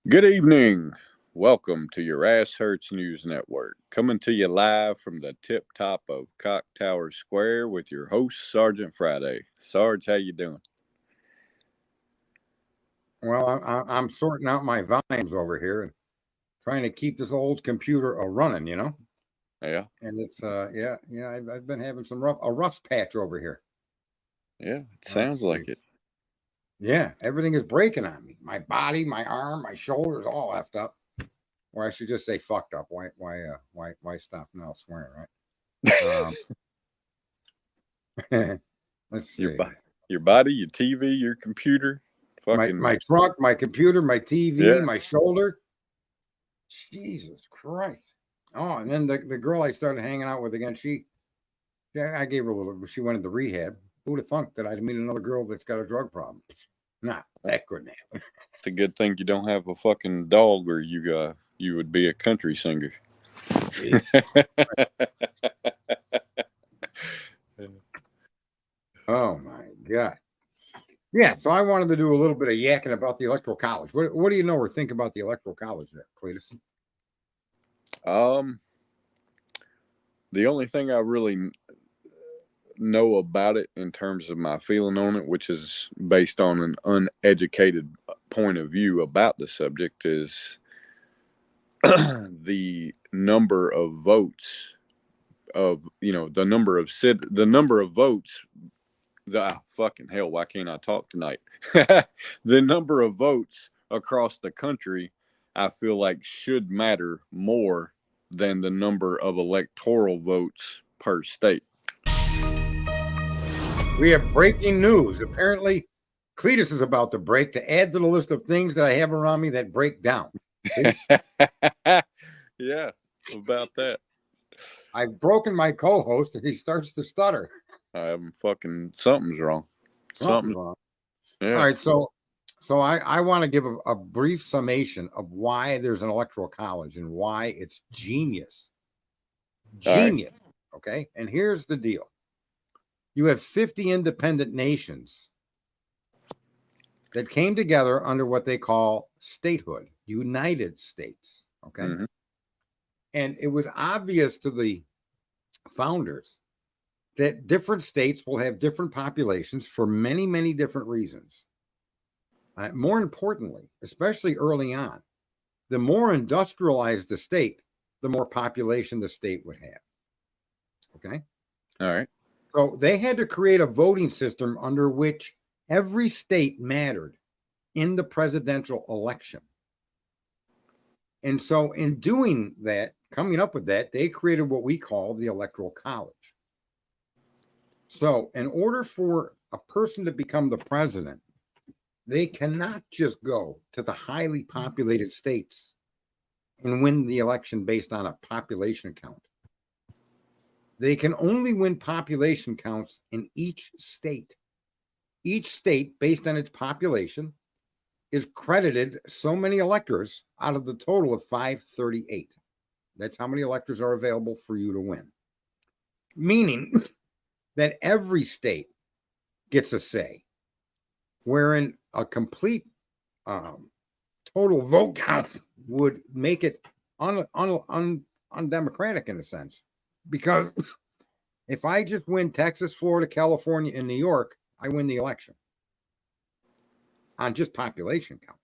Good evening. Welcome to your Ass Hurts News Network. Coming to you live from the tip top of Cock Tower Square with your host, Sergeant Friday. Sarge, how you doing? Well, I'm sorting out my volumes over here and trying to keep this old computer a running. Yeah, And it's yeah. I've been having a rust patch over here. yeah, it sounds Let's like see. it. Yeah, everything is breaking on me. My body, my arm, my shoulders, all effed up. Or I should just say fucked up. Why stop now swearing, right? Let's Your, see. your body, your TV, your computer. Fucking, My trunk, my computer, my TV, yeah. my shoulder. Jesus Christ. Oh, and then the girl I started hanging out with again, yeah, I gave her a little. She went into rehab. Who'd have thunk that I'd meet another girl that's got a drug problem? Nah, that couldn't happen. It's a good thing you don't have a fucking dog or you would be a country singer. Jesus. Oh my God. Yeah, so I wanted to do a little bit of yakking about the Electoral College. What do you know or think about the Electoral College there, Cletus? um, the only thing I really know about it in terms of my feeling on it, which is based on an uneducated point of view about the subject, is the number of votes of the number of votes. Fucking hell, why can't I talk tonight? The number of votes across the country, I feel like should matter more than the number of electoral votes per state. We have breaking news. Apparently, Cletus is about to break to add to the list of things that I have around me that break down. Cletus? Yeah, about that. I've broken my co-host and he starts to stutter. I'm fucking something's wrong. Something's Something. wrong. All Yeah. right, so I want to give a brief summation of why there's an electoral college and why it's genius. All right. Genius. Okay. And here's the deal. You have 50 independent nations that came together under what they call statehood, United States. Okay. Mm-hmm. And it was obvious to the founders that different states will have different populations for many, many different reasons. More importantly, especially early on, the more industrialized the state, the more population the state would have. Okay. All right. So they had to create a voting system under which every state mattered in the presidential election. And so, in doing that, coming up with that, they created what we call the Electoral College. So, in order for a person to become the president, they cannot just go to the highly populated states and win the election based on a population count. They can only win population counts in each state. Each state, based on its population, is credited so many electors out of the total of 538. That's how many electors are available for you to win. Meaning that every state gets a say, wherein a complete total vote count would make it undemocratic in a sense. Because if I just win Texas, Florida, California, and New York, I win the election on just population count.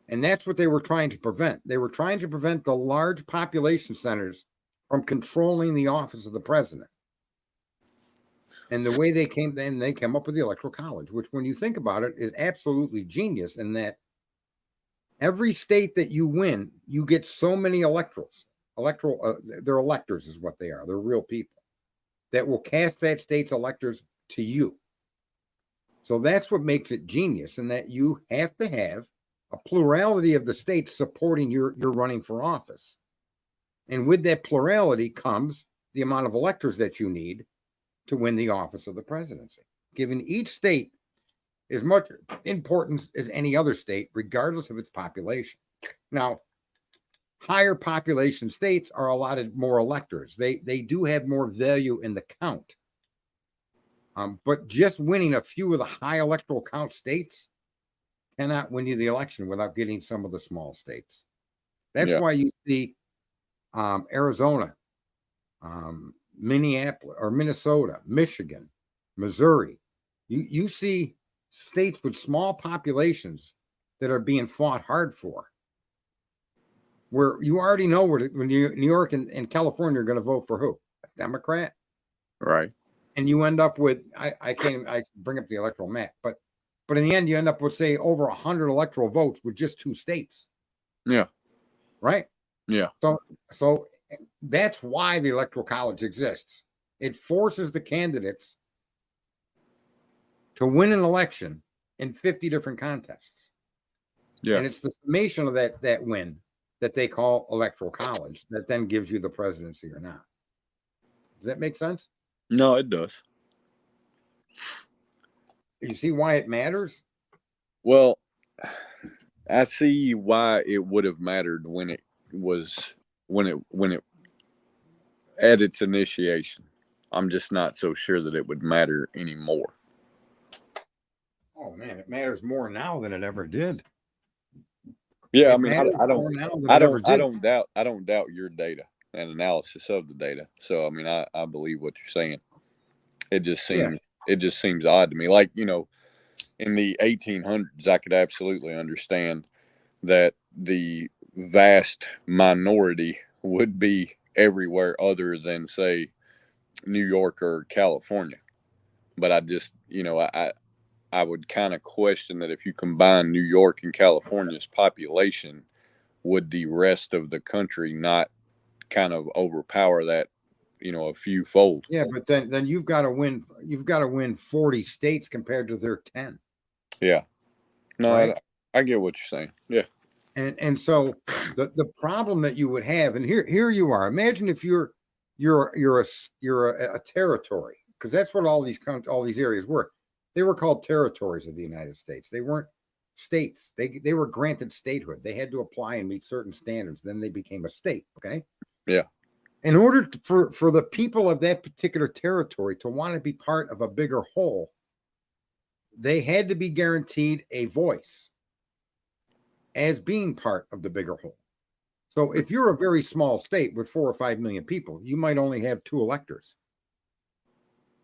And that's what they were trying to prevent. They were trying to prevent the large population centers from controlling the office of the president. And the way they came up with the Electoral College, which when you think about it is absolutely genius in that every state that you win, you get so many electors. They're electors is what they are. They're real people that will cast that state's electors to you. So that's what makes it genius, in that you have to have a plurality of the states supporting your running for office. And with that plurality comes the amount of electors that you need to win the office of the presidency, giving each state as much importance as any other state, regardless of its population. Now, higher population states are allotted more electors. They do have more value in the count. But just winning a few of the high electoral count states cannot win you the election without getting some of the small states. That's Yeah. why you see Arizona, Minneapolis or Minnesota, Michigan, Missouri. You see states with small populations that are being fought hard for, where you already know when New York and California are going to vote for who? A Democrat. Right. And you end up with I bring up the electoral map, but in the end you end up with say over 100 electoral votes with just 2 states. Yeah. Right. Yeah. So that's why the Electoral College exists. It forces the candidates to win an election in 50 different contests. Yeah. And it's the summation of that win that they call Electoral College that then gives you the presidency or not. Does that make sense? No, it does. You see why it matters? Well, I see why it would have mattered when it was when it at its initiation. I'm just not so sure that it would matter anymore. Oh man, it matters more now than it ever did. Yeah, I It mean, matters I more don't, now than it ever did. I don't doubt your data and analysis of the data. So, I mean, I believe what you're saying. It just Yeah. seems, it just seems odd to me. Like, in the 1800s, I could absolutely understand that the vast minority would be everywhere other than, say, New York or California. But I just, I would kind of question that if you combine New York and California's population, would the rest of the country not kind of overpower that, a few fold? Yeah, but then you've got to win 40 states compared to their 10. Yeah. No, Right. I get what you're saying. Yeah. And so the problem that you would have, and here you are. Imagine if you're a territory, because that's what all these areas were. They were called territories of the United States. They weren't states. They were granted statehood. They had to apply and meet certain standards. Then they became a state. Okay. Yeah. In order for the people of that particular territory to want to be part of a bigger whole, they had to be guaranteed a voice as being part of the bigger whole. So if you're a very small state with 4 or 5 million people, you might only have 2 electors.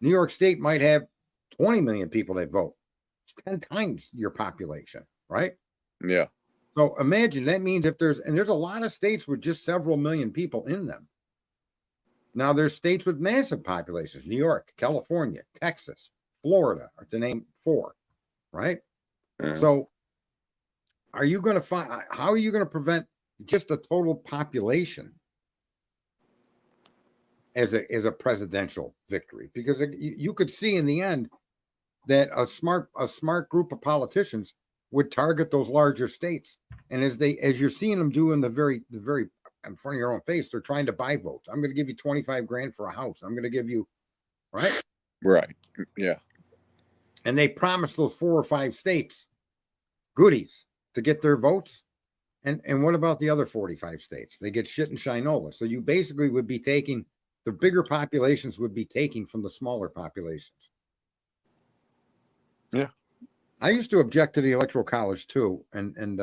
New York State might have 20 million people that vote. It's 10 times your population, right? Yeah. So imagine that means there's a lot of states with just several million people in them. Now there's states with massive populations, New York, California, Texas, Florida, to name 4, right? Mhm. So are you going to find, how are you going to prevent just the total population as a presidential victory? Because you could see in the end that a smart group of politicians would target those larger states, and as you're seeing them do in the very in front of your own face, they're trying to buy votes. I'm going to give you 25 grand for a house. I'm going to give you, right? Right. Yeah. And they promise those 4 or 5 states goodies to get their votes. And what about the other 45 states? They get shit and shinola. So you basically would be taking the bigger populations would be taking from the smaller populations. Yeah. I used to object to the Electoral College too. And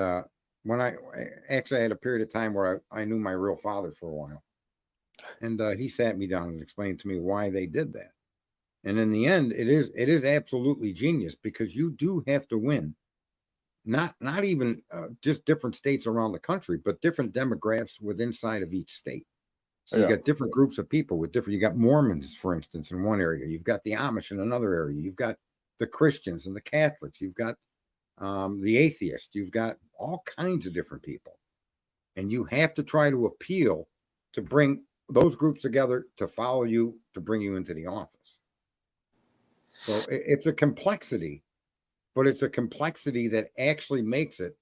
when I actually had a period of time where I knew my real father for a while. And he sat me down and explained to me why they did that. And in the end, it is absolutely genius, because you do have to win not even just different states around the country, but different demographics within inside of each state. So you Yeah. got different groups of people with different. You got Mormons, for instance, in one area. You've got the Amish in another area. You've got the Christians and the Catholics. You've got the atheists. You've got all kinds of different people, and you have to try to appeal to bring those groups together to follow you to bring you into the office. So it's a complexity, but it's a complexity that actually makes a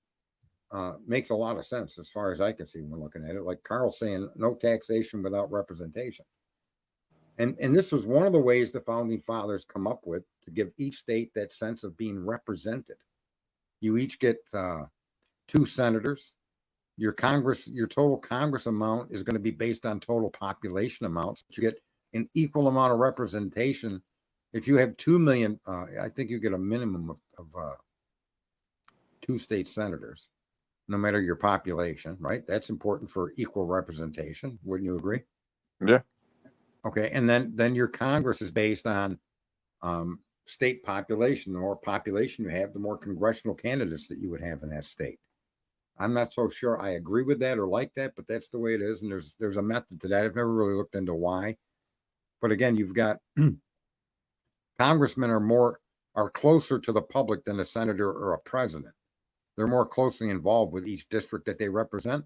lot of sense as far as I can see when looking at it. Like Carl's saying, no taxation without representation. And this was one of the ways the founding fathers come up with to give each state that sense of being represented. You each get 2 senators. Your total Congress amount is going to be based on total population amounts. You get an equal amount of representation. If you have 2 million, I think you get a minimum of 2 state senators, no matter your population, right? That's important for equal representation. Wouldn't you agree? Yeah. Okay, and then your Congress is based on state population. The more population you have, the more congressional candidates that you would have in that state. I'm not so sure I agree with that or like that, but that's the way it is. And there's a method to that. I've never really looked into why. But again, you've got congressmen are closer to the public than a senator or a president. They're more closely involved with each district that they represent.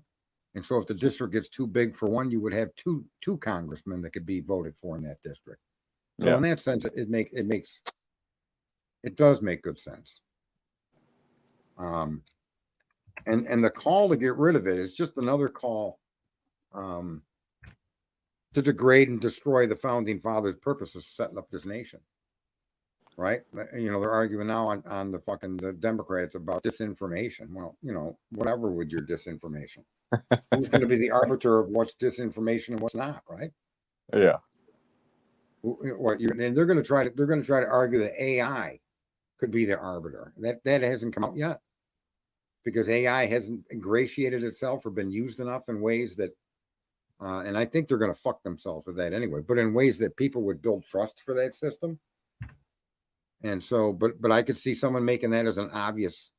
And so if the district gets too big for one, you would have two congressmen that could be voted for in that district. So in that sense, it does make good sense. And the call to get rid of it is just another call to degrade and destroy the founding fathers' purpose of setting up this nation. Right? You know, they're arguing now on the Democrats about disinformation. Well, you know, whatever with your disinformation. Who's going to be the arbiter of what's disinformation and what's not, right? Yeah. And they're going to try to argue that AI could be the arbiter. That hasn't come out yet, because AI hasn't ingratiated itself or been used enough in ways that, and I think they're going to fuck themselves with that anyway, but in ways that people would build trust for that system. And so, but I could see someone making that as an obvious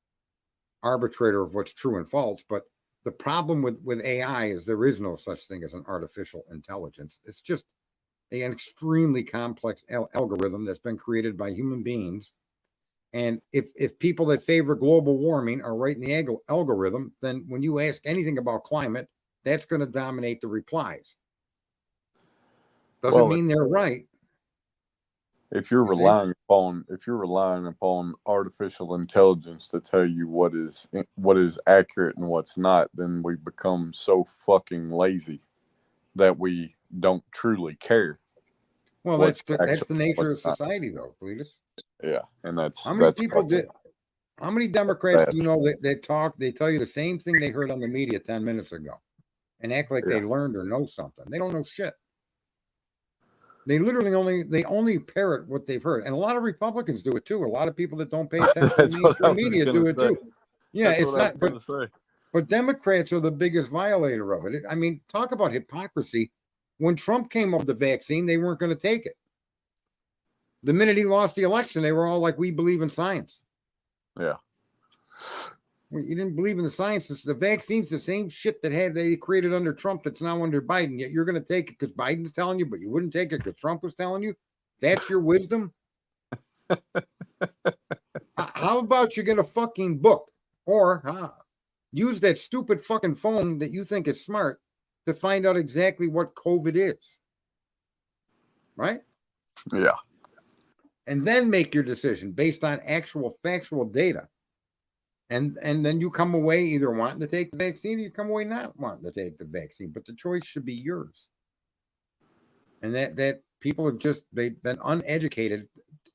arbitrator of what's true and false. But the problem with AI is there is no such thing as an artificial intelligence. It's just an extremely complex algorithm that's been created by human beings. And if people that favor global warming are writing the algorithm, then when you ask anything about climate, that's going to dominate the replies. Doesn't mean they're right. If you're relying upon artificial intelligence to tell you what is accurate and what's not, then we become so fucking lazy that we don't truly care. Well, that's the nature of society, though, Cletus. Yeah, and that's how many how many Democrats do you know that they tell you the same thing they heard on the media 10 minutes ago and act like they learned or know something? They don't know shit. They literally only parrot what they've heard. And a lot of Republicans do it too. A lot of people that don't pay attention to mainstream media do it too. Yeah, it's not, but Democrats are the biggest violator of it. I mean, talk about hypocrisy. When Trump came up with the vaccine, they weren't going to take it. The minute he lost the election, they were all like, we believe in science. Yeah. Well, you didn't believe in the science. The vaccine's the same shit that they created under Trump that's now under Biden. Yet you're going to take it because Biden's telling you, but you wouldn't take it because Trump was telling you. That's your wisdom. How about you get a fucking book or use that stupid fucking phone that you think is smart to find out exactly what COVID is. Right? Yeah. And then make your decision based on actual factual data. And then you come away either wanting to take the vaccine or you come away not wanting to take the vaccine. But the choice should be yours. And that people have they've been uneducated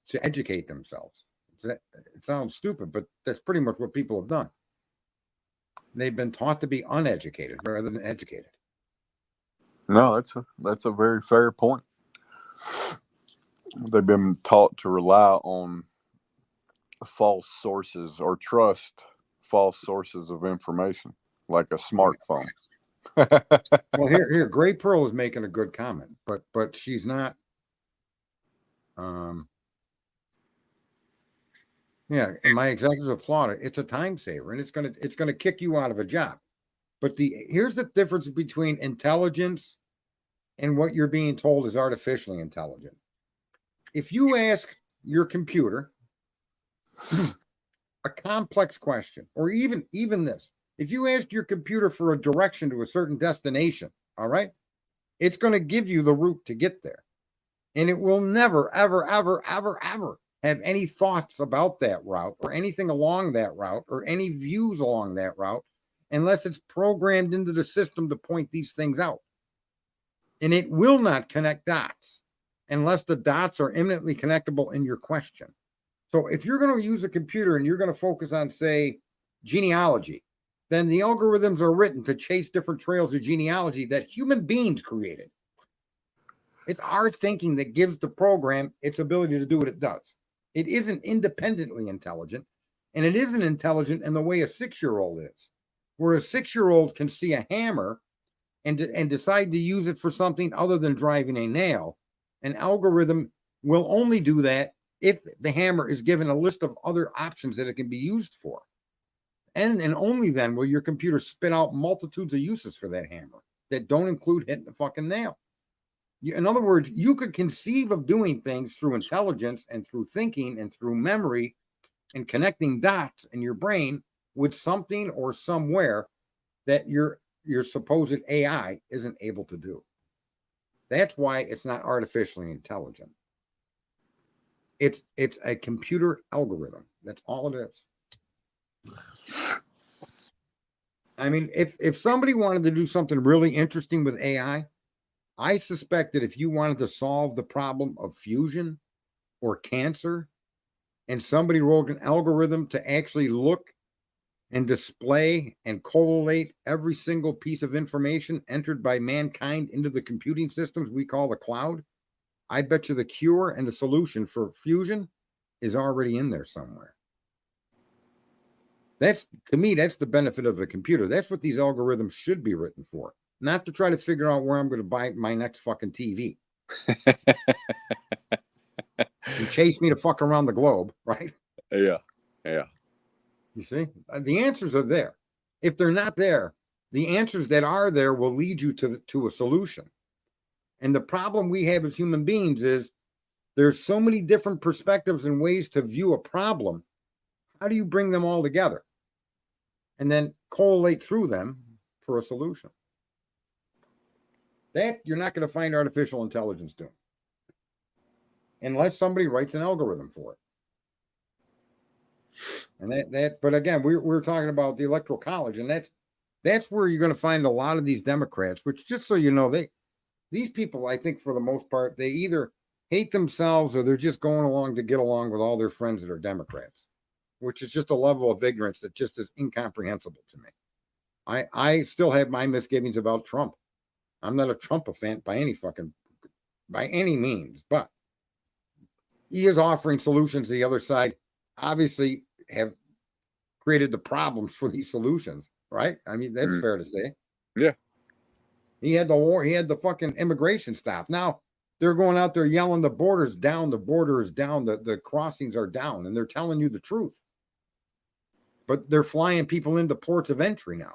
to educate themselves. It sounds stupid, but that's pretty much what people have done. They've been taught to be uneducated rather than educated. No, that's a very fair point. They've been taught to rely on false sources or trust false sources of information, like a smartphone. Well, here, Gray Pearl is making a good comment, but she's not. Yeah, and my executives applaud it. It's a time saver, and it's gonna kick you out of a job. But here's the difference between intelligence and what you're being told is artificially intelligent. If you ask your computer a complex question, or even this, if you ask your computer for a direction to a certain destination, all right, it's going to give you the route to get there. And it will never, ever, ever, ever, ever have any thoughts about that route or anything along that route or any views along that route unless it's programmed into the system to point these things out. And it will not connect dots unless the dots are imminently connectable in your question. So if you're going to use a computer and you're going to focus on, say, genealogy, then the algorithms are written to chase different trails of genealogy that human beings created. It's our thinking that gives the program its ability to do what it does. It isn't independently intelligent. And it isn't intelligent in the way a 6-year-old is, where a 6-year-old can see a hammer and decide to use it for something other than driving a nail. An algorithm will only do that if the hammer is given a list of other options that it can be used for. And only then will your computer spit out multitudes of uses for that hammer that don't include hitting the fucking nail. In other words, you could conceive of doing things through intelligence and through thinking and through memory and connecting dots in your brain with something or somewhere that your supposed AI isn't able to do. That's why it's not artificially intelligent. It's a computer algorithm. That's all it is. I mean, if somebody wanted to do something really interesting with AI, I suspect that if you wanted to solve the problem of fusion or cancer, and somebody wrote an algorithm to actually look and display and collate every single piece of information entered by mankind into the computing systems we call the cloud, I bet you the cure and the solution for fusion is already in there somewhere. That's, to me, that's the benefit of the computer. That's what these algorithms should be written for, not to try to figure out where I'm going to buy my next fucking TV and chase me to fuck around the globe, right? Yeah. Yeah. You see, the answers are there. If they're not there, the answers that are there will lead you to a solution. And the problem we have as human beings is there's so many different perspectives and ways to view a problem. How do you bring them all together and then collate through them for a solution? That you're not going to find artificial intelligence doing unless somebody writes an algorithm for it. And but again, we're talking about the Electoral College, and that's where you're going to find a lot of these Democrats, which, just so you know, these people, I think for the most part, they either hate themselves or they're just going along to get along with all their friends that are Democrats, which is just a level of ignorance that just is incomprehensible to me. I still have my misgivings about Trump. I'm not a Trump fan by any means, but he is offering solutions. The other side obviously have created the problems for these solutions, right? I mean, that's fair to say. Yeah. He had the war. He had the fucking immigration stop. Now they're going out there yelling, the border's down. The border is down. The crossings are down. And they're telling you the truth. But they're flying people into ports of entry now.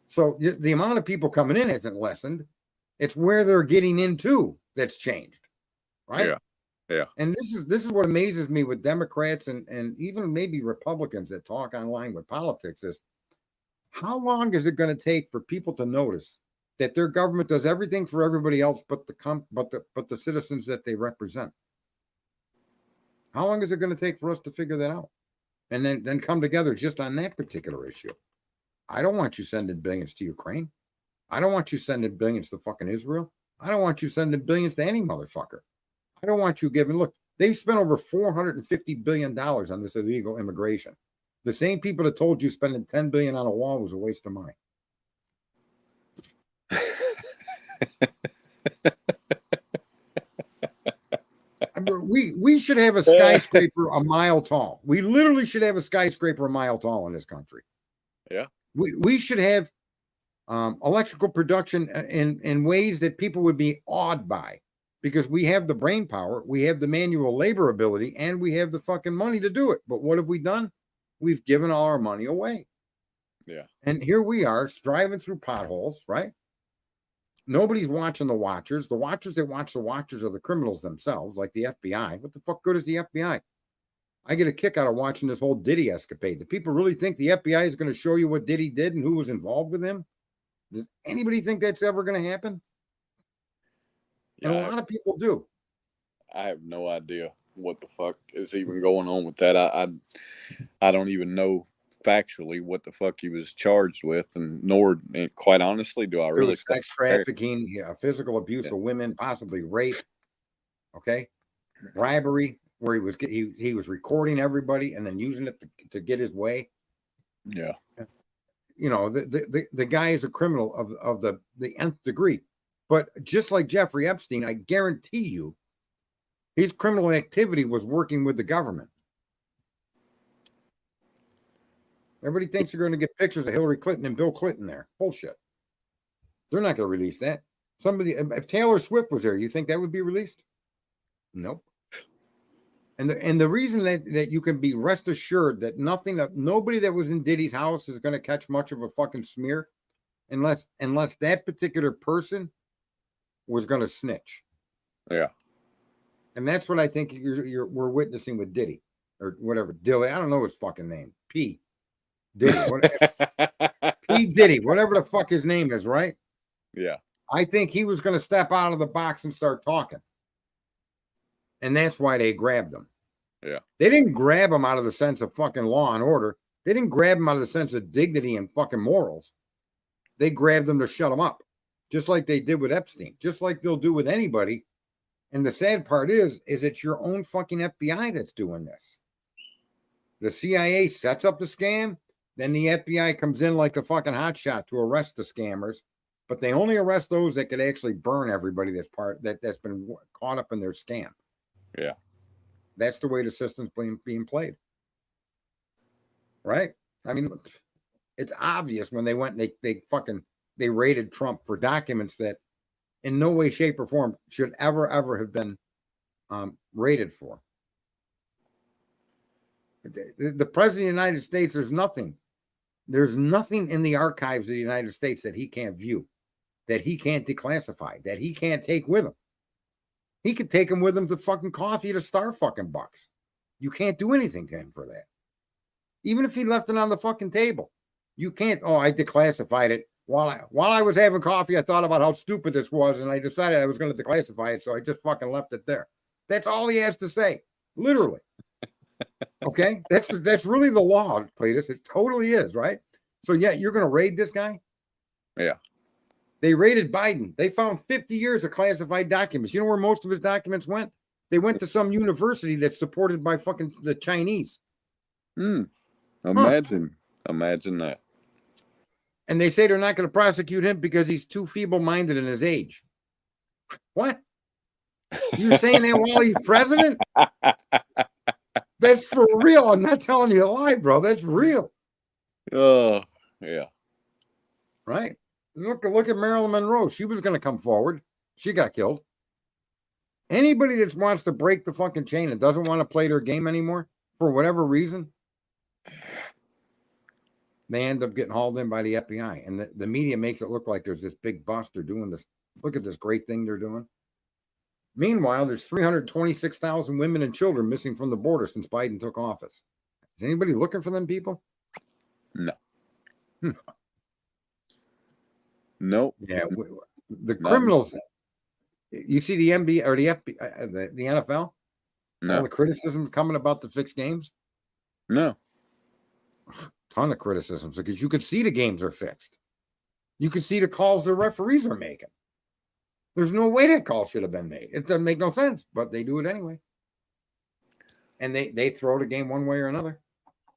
So the amount of people coming in hasn't lessened. It's where they're getting into that's changed, right? Yeah. Yeah. And this is what amazes me with Democrats and even maybe Republicans that talk online with politics is, how long is it going to take for people to notice that their government does everything for everybody else but the citizens that they represent? How long is it going to take for us to figure that out and then come together just on that particular issue? I don't want you sending billions to Ukraine. I don't want you sending billions to fucking Israel. I don't want you sending billions to any motherfucker. I don't want you giving, look, they've spent over $450 billion on this illegal immigration. The same people that told you spending $10 billion on a wall was a waste of money. We should have a skyscraper a mile tall. We literally should have a skyscraper a mile tall in this country. Yeah. We should have electrical production in ways that people would be awed by, because we have the brain power, we have the manual labor ability, and we have the fucking money to do it. But what have we done? We've given all our money away. Yeah. And here we are driving through potholes, right? Nobody's watching the watchers. The watchers that watch the watchers are the criminals themselves, like the FBI. What the fuck good is the FBI? I get a kick out of watching this whole Diddy escapade. Do people really think the FBI is going to show you what Diddy did and who was involved with him? Does anybody think that's ever going to happen? Yeah, and a lot of people do. I have no idea what the fuck is even going on with that. I don't even know factually what the fuck he was charged with, and quite honestly, do I really sex trafficking, physical abuse of women, possibly rape, okay, bribery, where he was recording everybody and then using it to get his way. Yeah, you know, the guy is a criminal of the nth degree. But just like Jeffrey Epstein, I guarantee you, His criminal activity was working with the government. Everybody thinks you're going to get pictures of Hillary Clinton and Bill Clinton there. Bullshit. They're not going to release that. If Taylor Swift was there, you think that would be released? Nope. And the reason that you can be rest assured that nobody that was in Diddy's house is going to catch much of a fucking smear unless that particular person was going to snitch. Yeah. And that's what I think we're witnessing with Diddy or whatever. Dilly. I don't know his fucking name. P. Diddy. P. Diddy. Whatever the fuck his name is, right? Yeah. I think he was going to step out of the box and start talking. And that's why they grabbed him. Yeah. They didn't grab him out of the sense of fucking law and order. They didn't grab him out of the sense of dignity and fucking morals. They grabbed him to shut him up, just like they did with Epstein, just like they'll do with anybody. And the sad part is it's your own fucking FBI that's doing this. The CIA sets up the scam, then the FBI comes in like the fucking hotshot to arrest the scammers. But they only arrest those that could actually burn everybody that's been caught up in their scam. Yeah. That's the way the system's being played. Right? I mean, it's obvious when they went and they raided Trump for documents that in no way, shape, or form should ever have been raided for. The president of the United States, there's nothing in the archives of the United States that he can't view, that he can't declassify, that he can't take with him. He could take him with him to fucking coffee at a Star fucking Bucks. You can't do anything to him for that. Even if he left it on the fucking table, you can't. Oh, I declassified it while I was having coffee. I thought about how stupid this was, and I decided I was going to declassify it, so I just fucking left it there. That's all he has to say, literally. Okay, that's really the law, Cletus. It totally is, right? So yeah, you're going to raid this guy? Yeah. They raided Biden. They found 50 years of classified documents. You know where most of his documents went? They went to some university that's supported by fucking the Chinese. Imagine that. And they say they're not going to prosecute him because he's too feeble-minded in his age. What? You're saying that while he's president? That's for real. I'm not telling you a lie, bro. That's real. Oh, yeah. Right? Look at Marilyn Monroe. She was going to come forward. She got killed. Anybody that wants to break the fucking chain and doesn't want to play their game anymore, for whatever reason, they end up getting hauled in by the FBI. And the media makes it look like there's this big bust. They're doing this. Look at this great thing they're doing. Meanwhile, there's 326,000 women and children missing from the border since Biden took office. Is anybody looking for them people? No. Nope. Yeah, the criminals. You see the NBA or the FBI, the NFL? No. All the criticism coming about the fixed games? No. Ton of criticisms because you could see the games are fixed. You could see the calls the referees are making. There's no way that call should have been made. It doesn't make no sense, but they do it anyway. And they throw the game one way or another.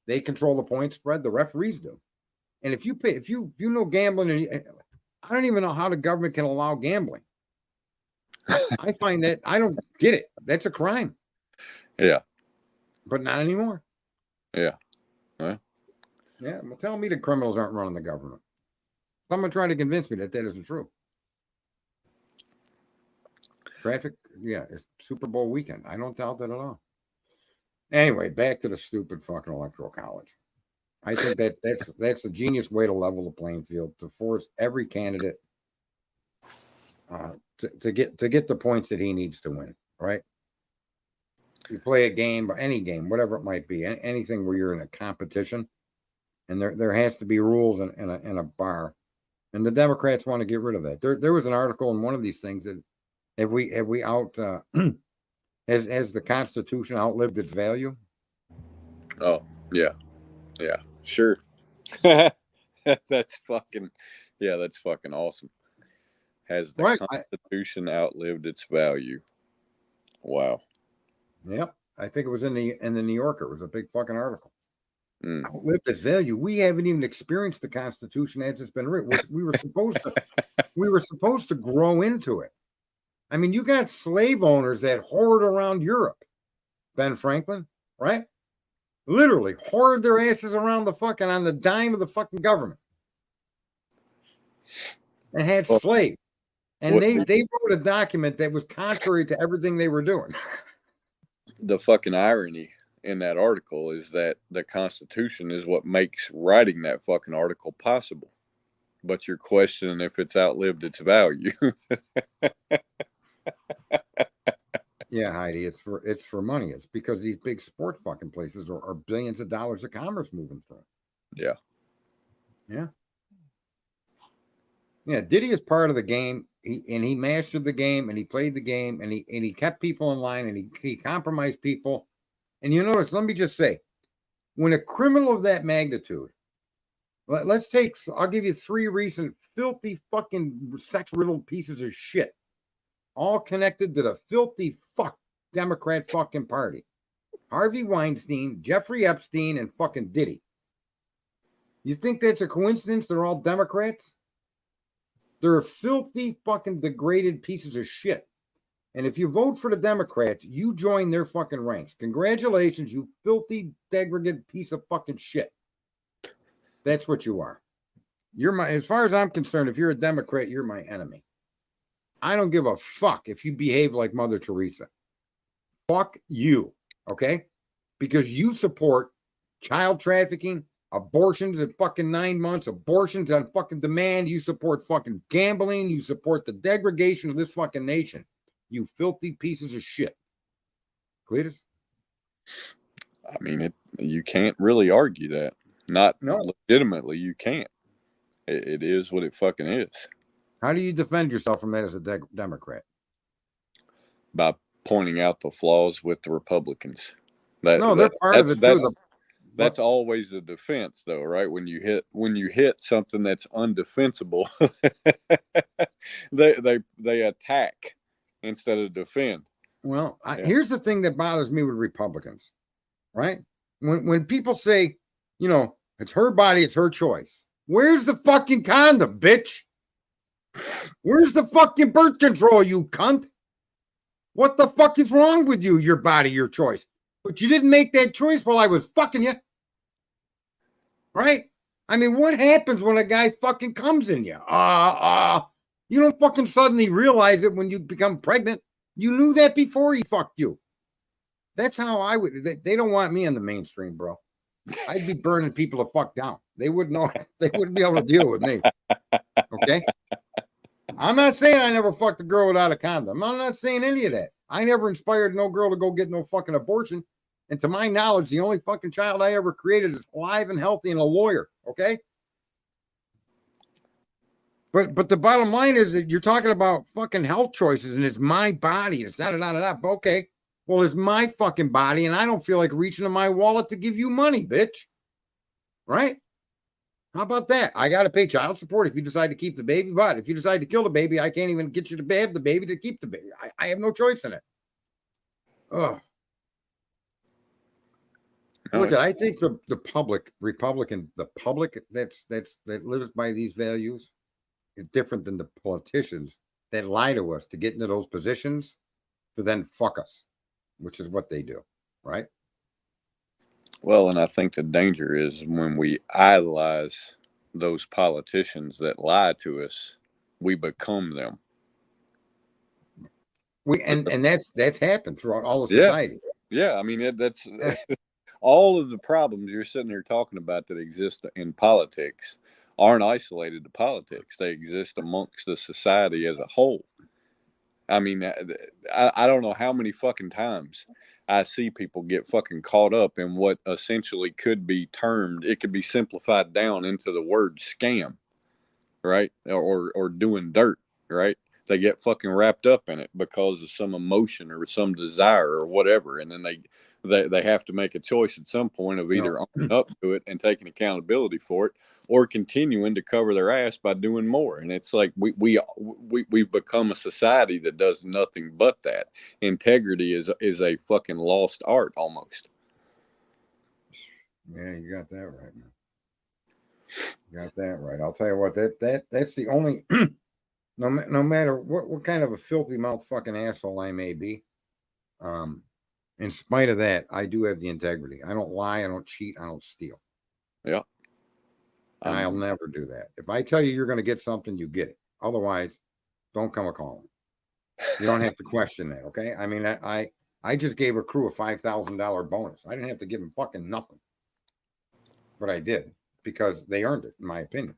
They control the point spread. The referees do. And if you know gambling, I don't even know how the government can allow gambling. I find that I don't get it. That's a crime. Yeah. But not anymore. Yeah. Well. Yeah. Well, tell me the criminals aren't running the government. Someone trying to convince me that isn't true. Traffic, yeah, it's Super Bowl weekend. I don't doubt that at all. Anyway, back to the stupid fucking Electoral College. I think that's a genius way to level the playing field, to force every candidate to get the points that he needs to win. Right? You play a game, any game, whatever it might be, anything where you're in a competition, and there has to be rules and a bar, and the Democrats want to get rid of that. There was an article in one of these things that have we out has the Constitution outlived its value? Oh yeah, sure. That's fucking awesome. Has the Constitution outlived its value? Wow. Yep, I think it was in the New Yorker. It was a big fucking article. Outlived its value. We haven't even experienced the Constitution as it's been written. We were supposed to grow into it. I mean, you got slave owners that hoard around Europe, Ben Franklin, right? Literally hoard their asses around the fucking on the dime of the fucking government and had Well, slaves. And what they wrote a document that was contrary to everything they were doing. the fucking irony in that article is that the Constitution is what makes writing that fucking article possible. But you're questioning if it's outlived its value. Yeah, Heidi, it's for money. It's because these big sport fucking places are billions of dollars of commerce moving through. Yeah. Yeah. Yeah, Diddy is part of the game. He mastered the game and he played the game and he kept people in line and he compromised people. And you notice, let me just say, when a criminal of that magnitude, let's take, I'll give you 3 recent filthy fucking sex riddled pieces of shit, all connected to the filthy fuck Democrat fucking party. Harvey Weinstein, Jeffrey Epstein, and fucking Diddy. You think that's a coincidence? They're all Democrats? They're filthy fucking degraded pieces of shit. And if you vote for the Democrats, you join their fucking ranks. Congratulations, you filthy, degraded piece of fucking shit. That's what you are. You're my, as far as I'm concerned, if you're a Democrat, you're my enemy. I don't give a fuck if you behave like Mother Teresa. Fuck you, okay? Because you support child trafficking, abortions at fucking 9 months, abortions on fucking demand. You support fucking gambling. You support the degradation of this fucking nation. You filthy pieces of shit. Cletus? I mean, you can't really argue that. Not No. legitimately, you can't. It is what it fucking is. How do you defend yourself from that as a Democrat? By pointing out the flaws with the Republicans. No, they're part of it too. That's always the defense, though, right? When you hit something that's undefensible, they attack instead of defend. Well, here's the thing that bothers me with Republicans, right? When people say, you know, it's her body, it's her choice. Where's the fucking condom, bitch? Where's the fucking birth control, you cunt? What the fuck is wrong with you? Your body, your choice. But you didn't make that choice while I was fucking you. Right? I mean, what happens when a guy fucking comes in you? You don't fucking suddenly realize it when you become pregnant. You knew that before he fucked you. That's how I would. They don't want me in the mainstream, bro. I'd be burning people to fuck down. They wouldn't know. They wouldn't be able to deal with me. Okay? I'm not saying I never fucked a girl without a condom. I'm not saying any of that. I never inspired no girl to go get no fucking abortion. And to my knowledge, the only fucking child I ever created is alive and healthy and a lawyer. Okay? But the bottom line is that you're talking about fucking health choices and it's my body. It's not. Okay. Well, it's my fucking body and I don't feel like reaching in my wallet to give you money, bitch. Right? How about that? I got to pay child support if you decide to keep the baby. But if you decide to kill the baby, I can't even get you to have the baby to keep the baby. I have no choice in it. Ugh. Look, I think the public, the public that lives by these values is different than the politicians that lie to us to get into those positions to then fuck us, which is what they do, right? Well, and I think the danger is when we idolize those politicians that lie to us, we become them. And that's happened throughout all of Yeah. society. Yeah, I mean that's all of the problems you're sitting here talking about that exist in politics aren't isolated to politics. They exist amongst the society as a whole. I mean, I don't know how many fucking times I see people get fucking caught up in what essentially could be termed, it could be simplified down into the word scam, right? Or doing dirt, right? They get fucking wrapped up in it because of some emotion or some desire or whatever, and then they have to make a choice at some point of either owning up to it and taking accountability for it, or continuing to cover their ass by doing more. And it's like we've become a society that does nothing but that. Integrity is a fucking lost art almost. Yeah, you got that right, man. You got that right. I'll tell you what, that's the only no matter what kind of a filthy mouth fucking asshole I may be, in spite of that, I do have the integrity. I don't lie, I don't cheat, I don't steal. Yeah. And I'll never do that. If I tell you you're going to get something, you get it. Otherwise, don't come a calling. You don't have to question that, okay? I mean, I just gave a crew a $5,000 bonus. I didn't have to give them fucking nothing, but I did because they earned it, in my opinion.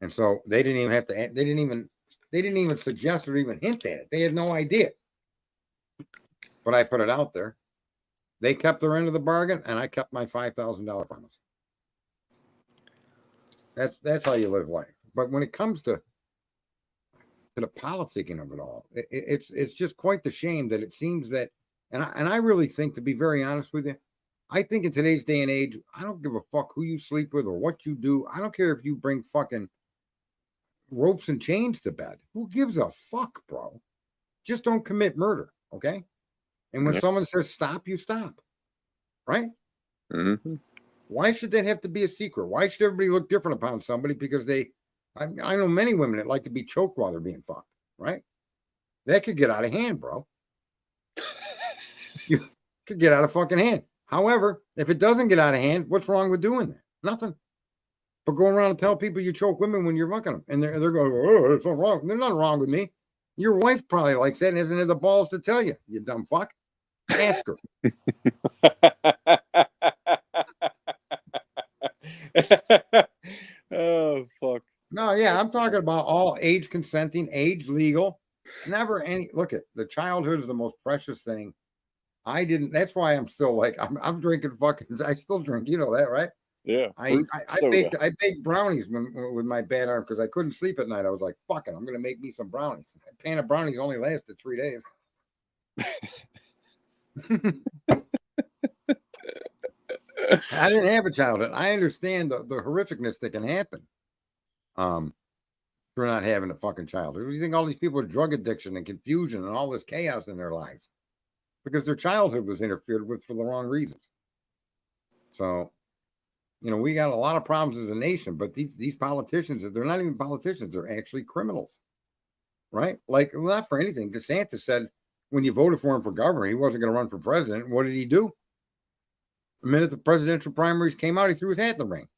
And so they didn't even have to. They didn't even suggest or even hint at it. They had no idea. But I put it out there. They kept their end of the bargain, and I kept my $5,000 promise. That's how you live life. But when it comes to the politicking of it all, it's just quite the shame that it seems that, and I really think, to be very honest with you, I think in today's day and age, I don't give a fuck who you sleep with or what you do. I don't care if you bring fucking ropes and chains to bed. Who gives a fuck, bro? Just don't commit murder, okay? And when someone says stop, you stop, right? Mm-hmm. Why should that have to be a secret? Why should everybody look different upon somebody because I know many women that like to be choked while they're being fucked, right? That could get out of hand, bro. You could get out of fucking hand. However, if it doesn't get out of hand, what's wrong with doing that? Nothing. But go around and tell people you choke women when you're fucking them, and they're going, oh, there's something wrong. There's nothing wrong with me. Your wife probably likes that and hasn't had the balls to tell you, you dumb fuck. Ask her. Oh fuck. No, yeah, I'm talking about all age consenting, age legal. Never any look at the childhood is the most precious thing. That's why I'm still like I'm drinking fucking I still drink, you know that, right? Yeah. I baked brownies with my bad arm because I couldn't sleep at night. I was like, fuck it, I'm gonna make me some brownies. A pan of brownies only lasted 3 days. I didn't have a childhood. I understand the horrificness that can happen. For not having a fucking childhood. You think all these people with drug addiction and confusion and all this chaos in their lives because their childhood was interfered with for the wrong reasons. So, we got a lot of problems as a nation, but these politicians, they're not even politicians, they're actually criminals, right? Like, not for anything. DeSantis said when you voted for him for governor, he wasn't going to run for president. What did he do? The minute the presidential primaries came out, he threw his hat in the ring.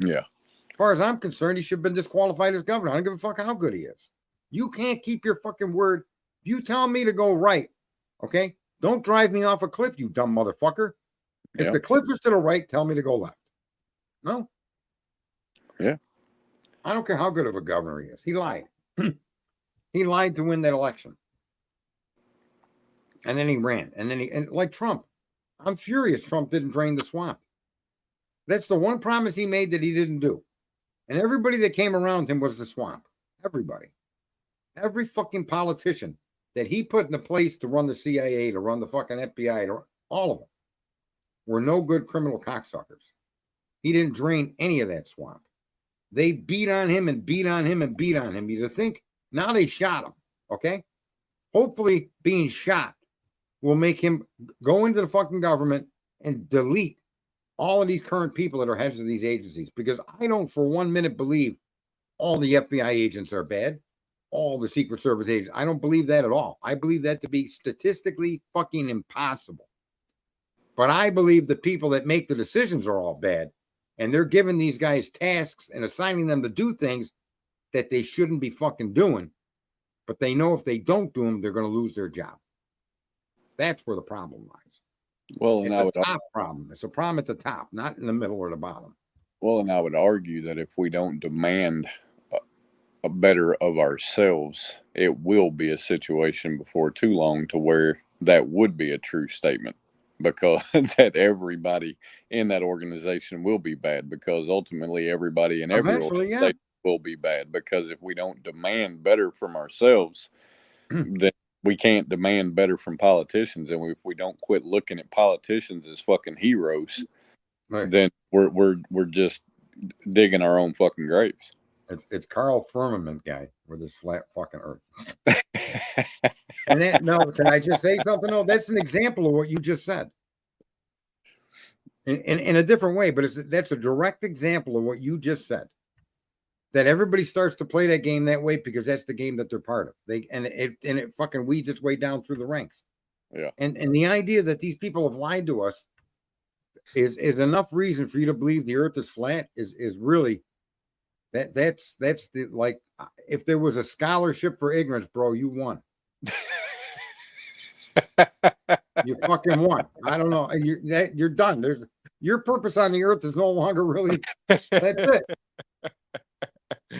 Yeah. As far as I'm concerned, he should have been disqualified as governor. I don't give a fuck how good he is. You can't keep your fucking word. If you tell me to go right, okay, don't drive me off a cliff, you dumb motherfucker. If the cliff is to the right, tell me to go left. No. Yeah. I don't care how good of a governor he is. He lied. He lied to win that election. And then he ran. And like Trump, I'm furious Trump didn't drain the swamp. That's the one promise he made that he didn't do. And everybody that came around him was the swamp. Everybody. Every fucking politician that he put in a place to run the CIA, to run the fucking FBI, all of them were no good criminal cocksuckers. He didn't drain any of that swamp. They beat on him and beat on him and beat on him. You think now they shot him, okay? Hopefully being shot will make him go into the fucking government and delete all of these current people that are heads of these agencies, because I don't for 1 minute believe all the FBI agents are bad, all the Secret Service agents. I don't believe that at all. I believe that to be statistically fucking impossible. But I believe the people that make the decisions are all bad, and they're giving these guys tasks and assigning them to do things that they shouldn't be fucking doing. But they know if they don't do them, they're going to lose their job. That's where the problem lies. Well, it's a top problem. It's a problem at the top, not in the middle or the bottom. Well, and I would argue that if we don't demand a better of ourselves, it will be a situation before too long to where that would be a true statement, because that everybody in that organization will be bad, because ultimately everybody in every organization will be bad, because if we don't demand better from ourselves, then we can't demand better from politicians. And if we don't quit looking at politicians as fucking heroes, then we're just digging our own fucking graves. It's Carl Firmament guy with his flat fucking earth. And can I just say something? No, that's an example of what you just said. In a different way, but that's a direct example of what you just said. that everybody starts to play that game that way because that's the game that they're part of. It fucking weeds its way down through the ranks. Yeah. And the idea that these people have lied to us is enough reason for you to believe the earth is flat is really that's the like if there was a scholarship for ignorance, bro, you won. You fucking won. I don't know. You're done. There's your purpose on the earth is no longer really. That's it.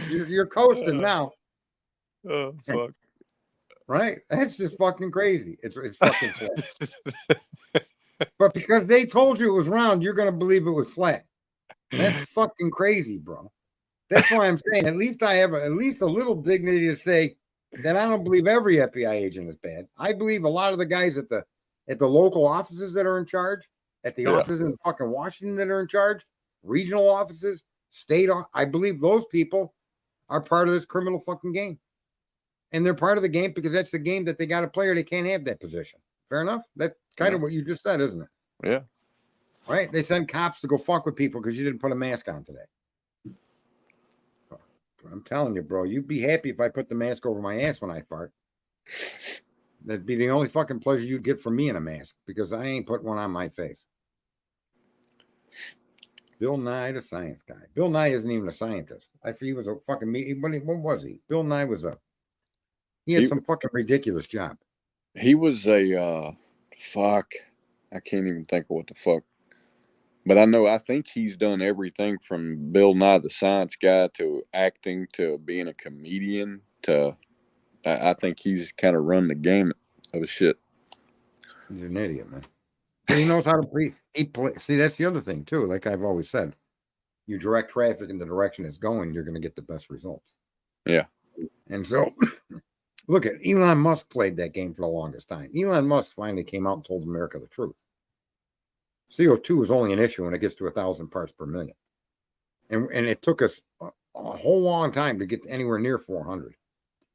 You're coasting now. Oh fuck. Right? That's just fucking crazy. It's fucking flat. But because they told you it was round, you're gonna believe it was flat. That's fucking crazy, bro. That's why I'm saying at least I have at least a little dignity to say that I don't believe every FBI agent is bad. I believe a lot of the guys at the local offices that are in charge, at the offices in fucking Washington that are in charge, regional offices, state. I believe those people are part of this criminal fucking game, and they're part of the game because that's the game that they got to play, or they can't have that position. Fair enough. That's kind of what you just said, isn't it? Yeah. Right. They send cops to go fuck with people because you didn't put a mask on today. I'm telling you, bro, you'd be happy if I put the mask over my ass when I fart. That'd be the only fucking pleasure you'd get from me in a mask because I ain't put one on my face. Bill Nye, the science guy. Bill Nye isn't even a scientist. He was a fucking what was he? Bill Nye was he had some fucking ridiculous job. He was a fuck. I can't even think of what the fuck. But I think he's done everything from Bill Nye the Science Guy to acting to being a comedian to I think he's kind of run the gamut of shit. He's an idiot, man. But he knows how to play. See, that's the other thing too. Like I've always said, you direct traffic in the direction it's going, you're going to get the best results. Yeah. And so, look at Elon Musk played that game for the longest time. Elon Musk finally came out and told America the truth. CO2 is only an issue when it gets to 1,000 parts per million. And it took us a whole long time to get to anywhere near 400.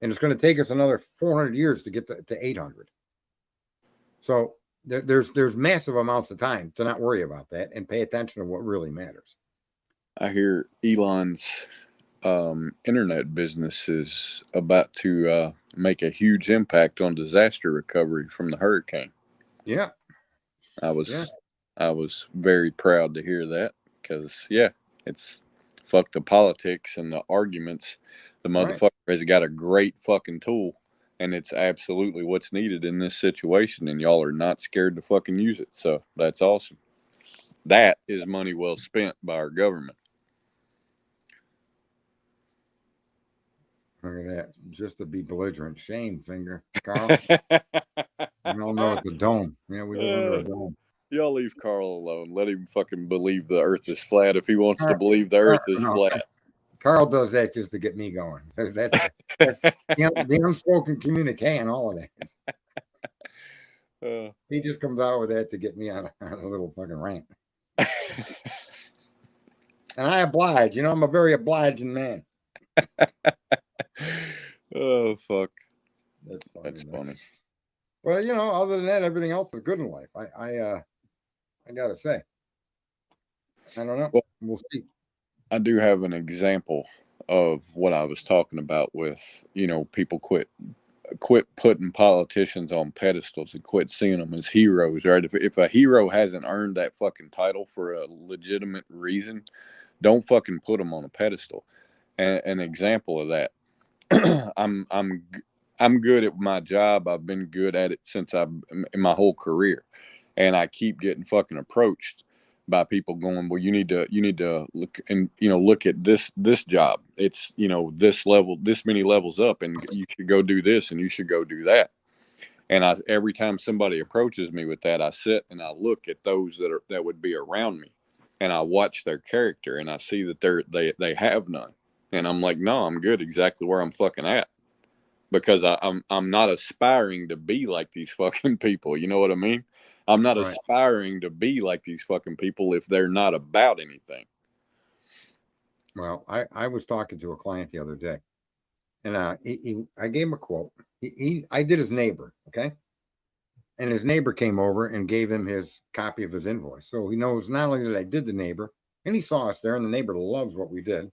And it's going to take us another 400 years to get to 800. So there's massive amounts of time to not worry about that and pay attention to what really matters. I hear Elon's internet business is about to make a huge impact on disaster recovery from the hurricane. Yeah. I was very proud to hear that because it's fuck the politics and the arguments. The motherfucker has got a great fucking tool, and it's absolutely what's needed in this situation, and y'all are not scared to fucking use it. So that's awesome. That is money well spent by our government. Look at that. Just to be belligerent. Shame, finger. Carl. We all know it's a dome. Yeah, we live under a dome. Y'all leave Carl alone. Let him fucking believe the earth is flat if he wants to believe the earth is flat. Carl does that just to get me going. That's the unspoken communique and all of that. He just comes out with that to get me on a little fucking rant. And I oblige. I'm a very obliging man. Oh, fuck. That's funny. Well, other than that, everything else is good in life. I gotta say. I don't know. Well, we'll see. I do have an example of what I was talking about with, people quit putting politicians on pedestals and quit seeing them as heroes, right? If a hero hasn't earned that fucking title for a legitimate reason, don't fucking put them on a pedestal. And an example of that, I'm good at my job. I've been good at it since in my whole career, and I keep getting fucking approached by people going, well, you need to look and look at this job. It's this level, this many levels up, and you should go do this, and you should go do that. And every time somebody approaches me with that, I sit and I look at those that would be around me, and I watch their character, and I see that they have none, and I'm like, no, I'm good exactly where I'm fucking at. Because I'm not aspiring to be like these fucking people. You know what I mean? I'm not aspiring to be like these fucking people if they're not about anything. Well, I was talking to a client the other day, and I gave him a quote. I did his neighbor, okay? And his neighbor came over and gave him his copy of his invoice. So he knows not only that I did the neighbor, and he saw us there, and the neighbor loves what we did.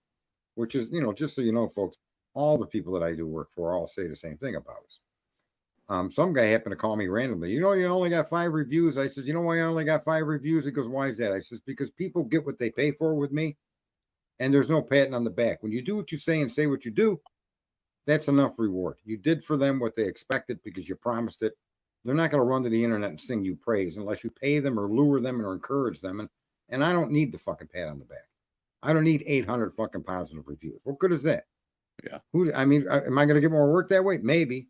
which is, just so you know, folks, all the people that I do work for all say the same thing about us. Some guy happened to call me randomly. You only got 5 reviews. I said, you know why I only got 5 reviews? He goes, why is that? I says, because people get what they pay for with me, and there's no patting on the back. When you do what you say and say what you do, that's enough reward. You did for them what they expected because you promised it. They're not going to run to the internet and sing you praise unless you pay them or lure them or encourage them. And I don't need the fucking pat on the back. I don't need 800 fucking positive reviews. What good is that? Yeah. Am I going to get more work that way? Maybe.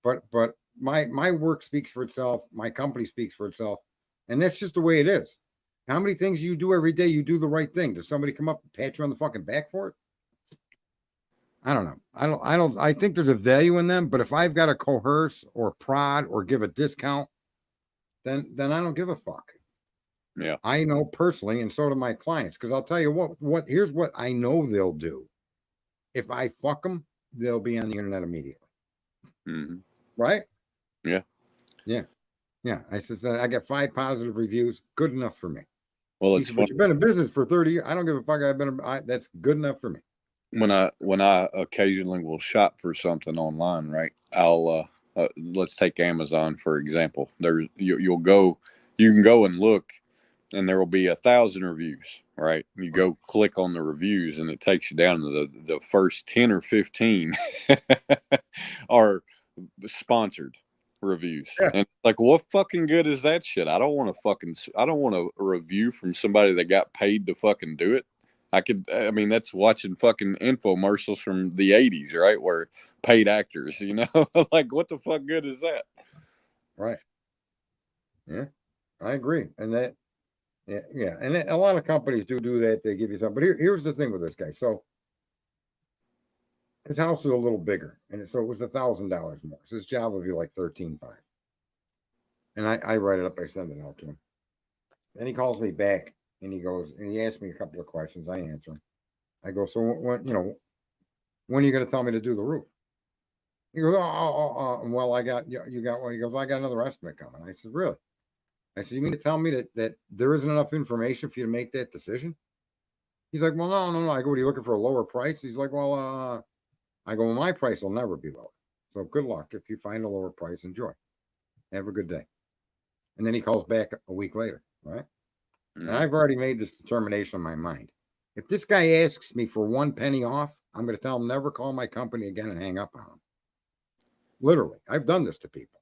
But my work speaks for itself. My company speaks for itself. And that's just the way it is. How many things you do every day, you do the right thing? Does somebody come up and pat you on the fucking back for it? I don't know. I think there's a value in them, but if I've got to coerce or prod or give a discount, then I don't give a fuck. Yeah. I know personally, and so do my clients, because I'll tell you here's what I know they'll do. If I fuck them, they'll be on the internet immediately. Mm-hmm. Right? Yeah. Yeah. Yeah. I said, I got 5 positive reviews. Good enough for me. Well, it's but you've been in business for 30 years. I don't give a fuck. That's good enough for me. When I occasionally will shop for something online, right? I'll let's take Amazon for example. You can go and look, and there will be 1,000 reviews, right? You go click on the reviews, and it takes you down to the first 10 or 15 are sponsored reviews. Yeah. And like, what fucking good is that shit? I don't want a review from somebody that got paid to fucking do it. That's watching fucking infomercials from the 80s, right? Where paid actors, like, what the fuck good is that? Right. Yeah, I agree. And that, yeah. And a lot of companies do that. They give you something. But here's the thing with this guy. So his house is a little bigger. And so it was $1,000 more. So his job would be like $13,500. And I write it up. I send it out to him. Then he calls me back and he asks me a couple of questions. I answer him. I go, so when are you going to tell me to do the roof? He goes, well, you got one. He goes, I got another estimate coming. I said, really? I said, you mean to tell me that there isn't enough information for you to make that decision? He's like, well, no. I go, what are you looking for, a lower price? He's like, well, I go, well, my price will never be lower. So good luck. If you find a lower price, enjoy. Have a good day. And then he calls back a week later, right? And I've already made this determination in my mind. If this guy asks me for 1 penny off, I'm going to tell him never call my company again and hang up on him. Literally, I've done this to people.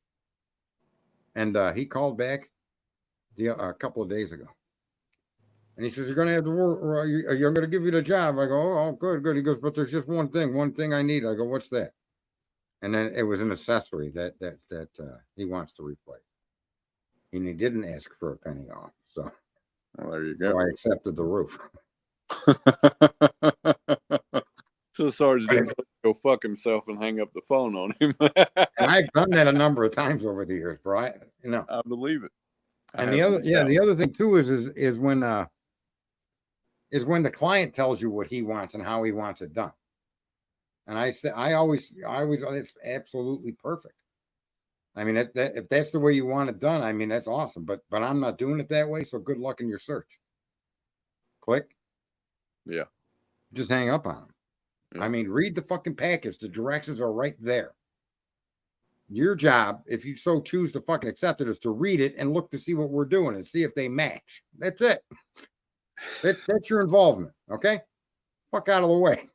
And he called back a couple of days ago. And he says, you're going to have to work, or you're going to give you the job. I go, oh, good. He goes, but there's just one thing I need. I go, what's that? And then it was an accessory that he wants to replace. And he didn't ask for a penny off. So, well, there you go. So I accepted the roof. So Sarge didn't go fuck himself and hang up the phone on him. And I've done that a number of times over the years, bro. I believe it. And the other thing too is when the client tells you what he wants and how he wants it done. And I always it's absolutely perfect. I mean, if that's the way you want it done, I mean, that's awesome. But I'm not doing it that way. So good luck in your search. Click. Yeah. Just hang up on them. Yeah. I mean, read the fucking package. The directions are right there. Your job, if you so choose to fucking accept it, is to read it and look to see what we're doing and see if they match. That's it. That's your involvement. Okay? Fuck out of the way.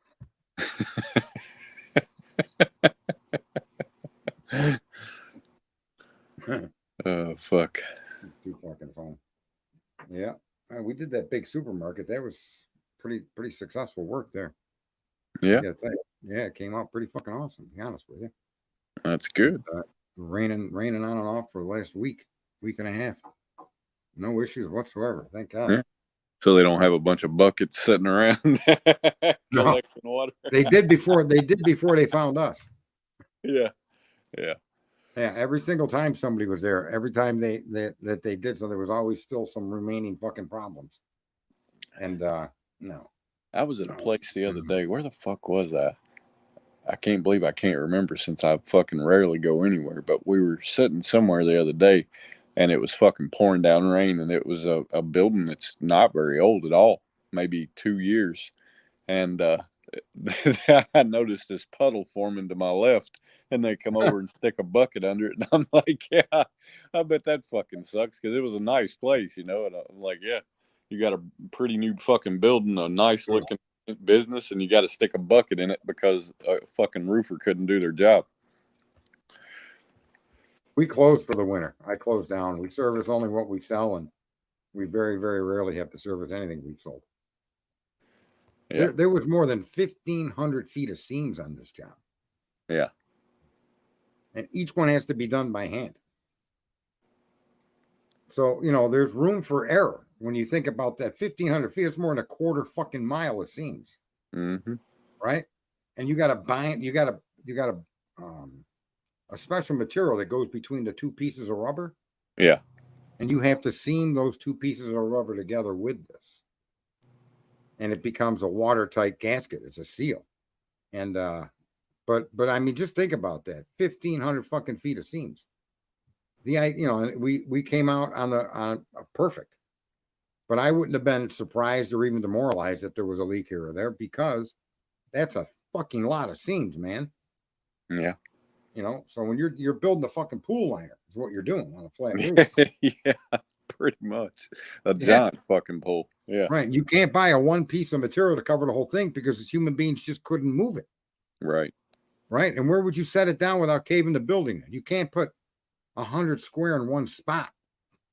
Fuck. Too fucking fun. Yeah. We did that big supermarket. That was pretty successful work there. Yeah. Yeah, it came out pretty fucking awesome, to be honest with you. That's good. Raining on and off for the last week and a half. No issues whatsoever. Thank God. Yeah. So they don't have a bunch of buckets sitting around collecting water. They did before they found us. Yeah. Yeah, every single time somebody was there, every time they did so, there was always still some remaining fucking problems. And no. I was at a place the other day. Where the fuck was I? I can't believe I can't remember since I fucking rarely go anywhere. But we were sitting somewhere the other day, and it was fucking pouring down rain, and it was a building that's not very old at all, maybe 2 years. And I noticed this puddle forming to my left, and they come over and stick a bucket under it, and I'm like, yeah, I bet that fucking sucks because it was a nice place, you know. And I'm like, yeah, you got a pretty new fucking building, a nice looking business, and you got to stick a bucket in it because a fucking roofer couldn't do their job. We closed for the winter. I closed down. We service only what we sell, and we very, very rarely have to service anything we've sold. Yeah, There was more than 1,500 feet of seams on this job. yeah, And each one has to be done by hand. So, there's room for error. When you think about that 1,500 feet, it's more than a quarter fucking mile of seams. mm-hmm. Right? And you got to bind, you got a special material that goes between the two pieces of rubber. Yeah. And you have to seam those two pieces of rubber together with this. And it becomes a watertight gasket. It's a seal. And but I mean, just think about that. 1,500 fucking feet of seams. And we came out on a perfect. But I wouldn't have been surprised or even demoralized if there was a leak here or there, because that's a fucking lot of seams, man. Yeah. So when you're building a fucking pool liner is what you're doing on a flat roof. Yeah, pretty much. A giant fucking pool. Yeah. Right. You can't buy a one piece of material to cover the whole thing because human beings just couldn't move it. Right. Right. And where would you set it down without caving the building? You can't put 100 square in one spot.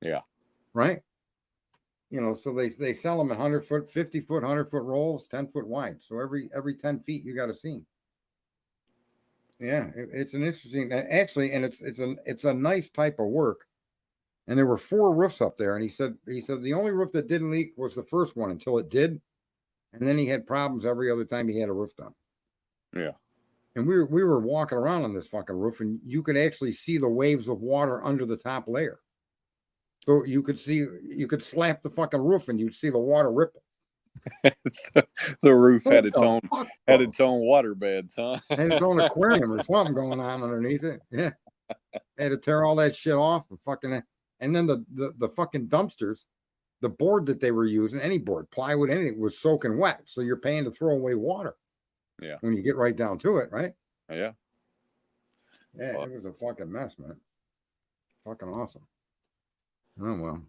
Yeah. Right. So they sell them at 100-foot, 50-foot, 100-foot rolls, 10-foot wide. So every 10 feet you got a seam. Yeah, it's an interesting, actually, and it's a nice type of work. And there were 4 roofs up there, and he said the only roof that didn't leak was the first one until it did, and then he had problems every other time he had a roof done. Yeah. And we were walking around on this fucking roof, and you could actually see the waves of water under the top layer. So you could slap the fucking roof, and you'd see the water ripple. The roof had its own water beds, huh? Had its own aquarium or something going on underneath it. Yeah, had to tear all that shit off and then the fucking dumpsters, the board that they were using, any board, plywood, anything, was soaking wet. So you're paying to throw away water. Yeah. When you get right down to it, right? Yeah. Yeah, it was a fucking mess, man. Fucking awesome. Oh well.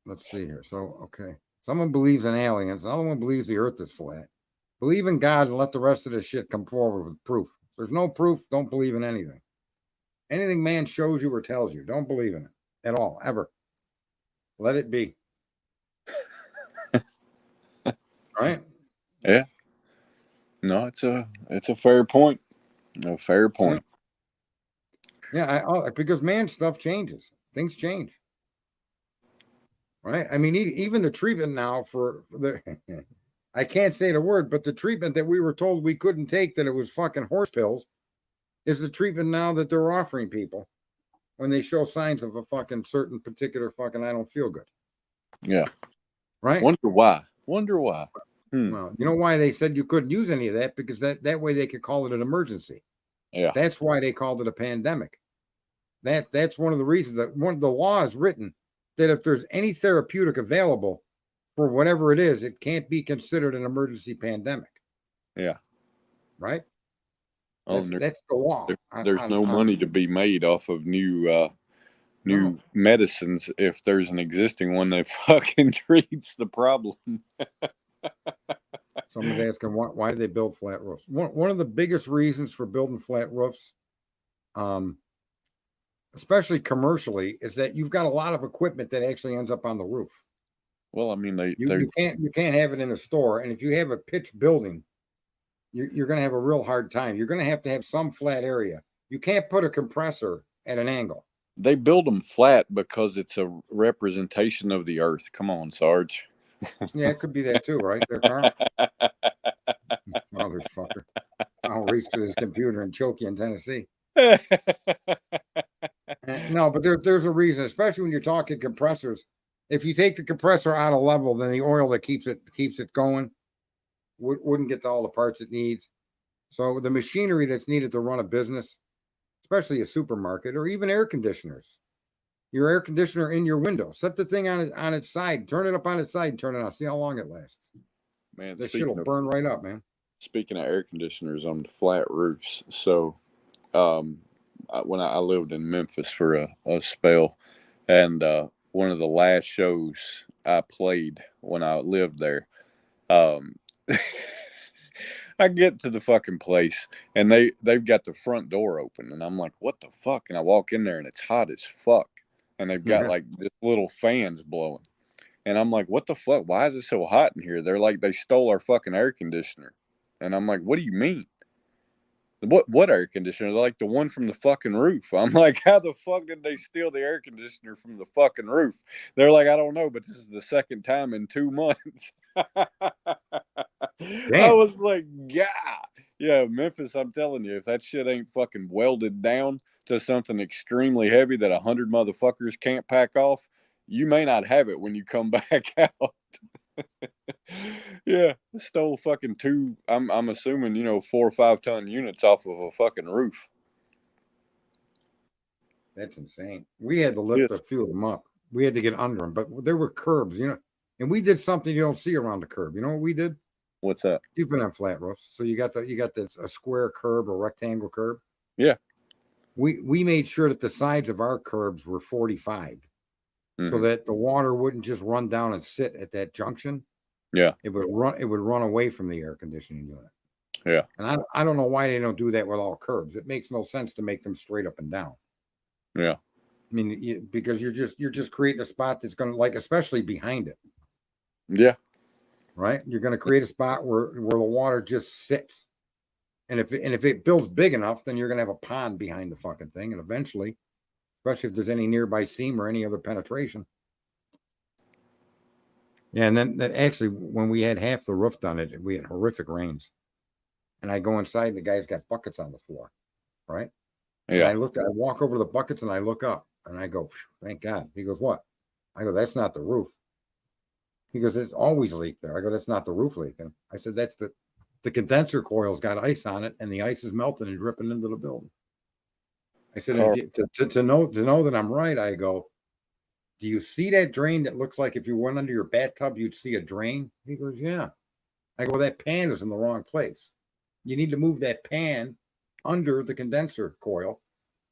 Let's see here. So okay. Someone believes in aliens, another one believes the earth is flat. Believe in God and let the rest of this shit come forward with proof. If there's no proof, don't believe in anything. Anything man shows you or tells you, don't believe in it at all, ever. Let it be. Right? Yeah. No, it's a fair point. A fair point. Yeah, because man, stuff changes. Things change. Right? I mean, even the treatment now for the I can't say the word, but the treatment that we were told we couldn't take, that it was fucking horse pills, is the treatment now that they're offering people when they show signs of a fucking certain particular fucking I don't feel good. Yeah. Right? Wonder why. Well, you know why they said you couldn't use any of that? Because that way they could call it an emergency. Yeah. That's why they called it a pandemic. That's one of the reasons that one of the law is written that if there's any therapeutic available for whatever it is, it can't be considered an emergency pandemic. Yeah. Right? Oh, that's the law. There's no money to be made off of new medicines if there's an existing one that fucking treats the problem. Someone's asking why do they build flat roofs? One of the biggest reasons for building flat roofs, especially commercially, is that you've got a lot of equipment that actually ends up on the roof. Well, I mean, you can't have it in a store, and if you have a pitched building, you're going to have a real hard time. You're going to have some flat area. You can't put a compressor at an angle. They build them flat because it's a representation of the earth. Come on, Sarge. Yeah, it could be that too, right? There, Carl. Motherfucker. I'll reach to this computer and choke you in Tennessee. No, but there's a reason, especially when you're talking compressors. If you take the compressor out of level, then the oil that keeps it going wouldn't get to all the parts it needs. So the machinery that's needed to run a business, especially a supermarket or even air conditioners, your air conditioner in your window, set the thing on its side, turn it up on its side, and turn it off. See how long it lasts. Man, this shit will burn right up, man. Speaking of air conditioners on flat roofs, so when I lived in Memphis for a spell, and one of the last shows I played when I lived there, um, I get to the fucking place and they've got the front door open, and I'm like, what the fuck? And I walk in there and it's hot as fuck, and they've got Yeah. like this little fans blowing, and I'm like, what the fuck? Why is it so hot in here? They're like, they stole our fucking air conditioner, and I'm like, what do you mean? What air conditioner? They're like, the one from the fucking roof. I'm like, how the fuck did they steal the air conditioner from the fucking roof? They're like, I don't know, but this is the second time in 2 months. I Damn. was like, yeah, yeah, Memphis. I'm telling you, if that shit ain't fucking welded down to something extremely heavy that 100 motherfuckers can't pack off, you may not have it when you come back out. Yeah, stole fucking two. I'm assuming 4 or 5 ton units off of a fucking roof. That's insane. We had to lift a Yes. few of them up. We had to get under them, but there were curbs, and we did something you don't see around the curb. You know what we did? What's that? You've been on flat roofs, so you got this a square curb or rectangle curb. Yeah. We made sure that the sides of our curbs were 45, so Hmm. that the water wouldn't just run down and sit at that junction. Yeah. It would run away from the air conditioning unit. Yeah. And I don't know why they don't do that with all curbs. It makes no sense to make them straight up and down. Yeah. I mean, because you're just creating a spot that's going to, like, especially behind it, Yeah. right? You're going to create a spot where the water just sits, and if it builds big enough, then you're going to have a pond behind the fucking thing, and eventually, especially if there's any nearby seam or any other penetration. Yeah, and then actually, when we had half the roof done, we had horrific rains, and I go inside, and the guy's got buckets on the floor, right? And Yeah. I walk over to the buckets, and I look up, and I go, "Thank God." He goes, "What?" I go, "That's not the roof." He goes, "It's always leaked there." I go, "That's not the roof leaking." I said, "That's the condenser coil's got ice on it, and the ice is melting and dripping into the building." I said, "If Carl. you to know that I'm right," I go, "Do you see that drain that looks like if you went under your bathtub, you'd see a drain?" He goes, "Yeah." I go, "Well, that pan is in the wrong place. You need to move that pan under the condenser coil